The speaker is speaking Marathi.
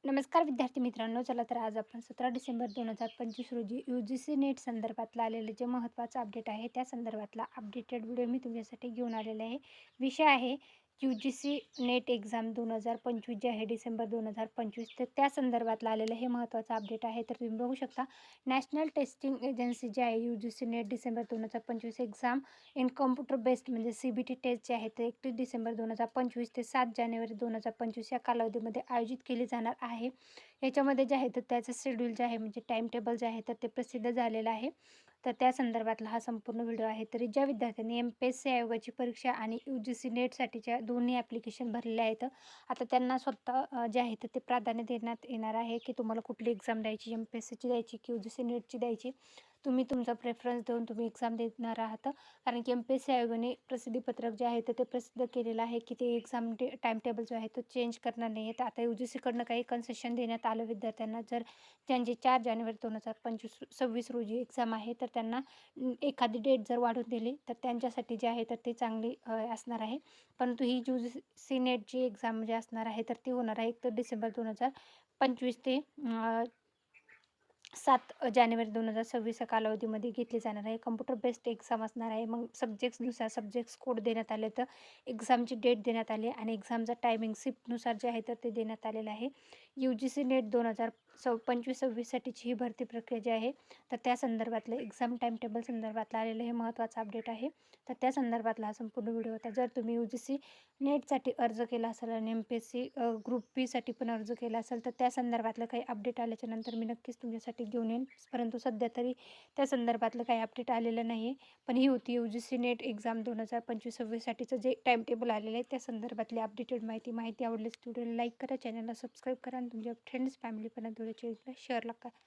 नमस्कार विद्यार्थी मित्रांनो, चला तर आज आपण 17 डिसेंबर 2025 रोजी UGC नेट संदर्भातला आलेलं जे महत्त्वाचं अपडेट आहे त्या संदर्भातला अपडेटेड व्हिडिओ मी तुमच्यासाठी घेऊन आलेला आहे. विषय आहे UGC नेट एक्झाम 2025 जे आहे डिसेंबर 2025, तर त्या संदर्भातलं आलेलं हे महत्त्वाचं अपडेट आहे. तर तुम्ही बघू शकता, नॅशनल टेस्टिंग एजन्सी जे आहे UGC net December 2025 exam in computer based म्हणजे CBT टेस्ट जे आहे ते 31 डिसेंबर 2025 ते 7 जानेवारी 2025 या कालावधीमध्ये आयोजित केली जाणार आहे. याच्यामध्ये जे आहे तर त्याचं शेड्यूल जे आहे म्हणजे टाईम टेबल जे आहे तर ते प्रसिद्ध झालेलं आहे. तर त्या संदर्भातला हा संपूर्ण व्हिडिओ आहे. तरी ज्या विद्यार्थ्यांनी MPSC आयोगाची परीक्षा आणि UGC नेटसाठीच्या दोन्ही ॲप्लिकेशन भरलेले आहेत, आता त्यांना स्वतः जे आहे तर ते प्राधान्य देण्यात येणार आहे की तुम्हाला कुठली एक्झाम द्यायची, MPSCची द्यायची की UGC नेटची द्यायची. तुम्ही तुमचा प्रेफरन्स देऊन तुम्ही एक्झाम देणार आहात. कारण की MPSC आयोगाने प्रसिद्धीपत्रक जे आहे तर ते प्रसिद्ध केलेलं आहे की ते एक्झाम टाईम टेबल जो आहे तो चेंज करणार नाही आहे. तर आता UGCकडनं काही कन्सेशन देण्यात आलं विद्यार्थ्यांना. जर त्यांची 4 जानेवारी 2026 रोजी एक्झाम आहे, तर त्यांना एखादी डेट जर वाढवून दिली तर त्यांच्यासाठी जे आहे तर ते चांगली असणार आहे. परंतु ही UGC नेटची एक्झाम जी असणार आहे तर ती होणार आहे 1 डिसेंबर 2025 ते 7 जानेवारी 2026 या कालावधीमध्ये घेतली जाणार आहे. कम्प्युटर बेस्ड एक्झाम असणार आहे. मग सब्जेक्ट्सनुसार सब्जेक्ट्स कोड देण्यात आले, तर एक्झामची डेट देण्यात आली आणि एक्झामचा टायमिंग शिफ्टनुसार जे आहे तर ते देण्यात आलेलं आहे. UGC नेट 2025-26साठीची ही भरती प्रक्रिया जी आहे तर त्या संदर्भातलं एक्झाम टाईम टेबल संदर्भातलं आलेलं हे महत्त्वाचं अपडेट आहे. तर त्या संदर्भातला हा संपूर्ण व्हिडिओ होता. जर तुम्ही UGC नेटसाठी अर्ज केला असेल आणि MPSC ग्रुप बीसाठी पण अर्ज केला असेल, तर त्या संदर्भातलं काही अपडेट आल्याच्यानंतर मी नक्कीच तुमच्यासाठी घेऊन येईन. परंतु सध्या तरी त्या संदर्भातलं काही अपडेट आलेलं नाही आहे. पण ही होती UGC नेट एक्झाम 2025-26साठीचं जे टाईम टेबल आलेलं आहे त्या संदर्भातली अपडेटेड माहिती आवडल्यास व्हिडिओला लाईक करा, चॅनलला सबस्क्राईब करा आणि तुमच्या फ्रेंड्स फॅमिलीपर्यंत व्हिडिओ शेअर करा.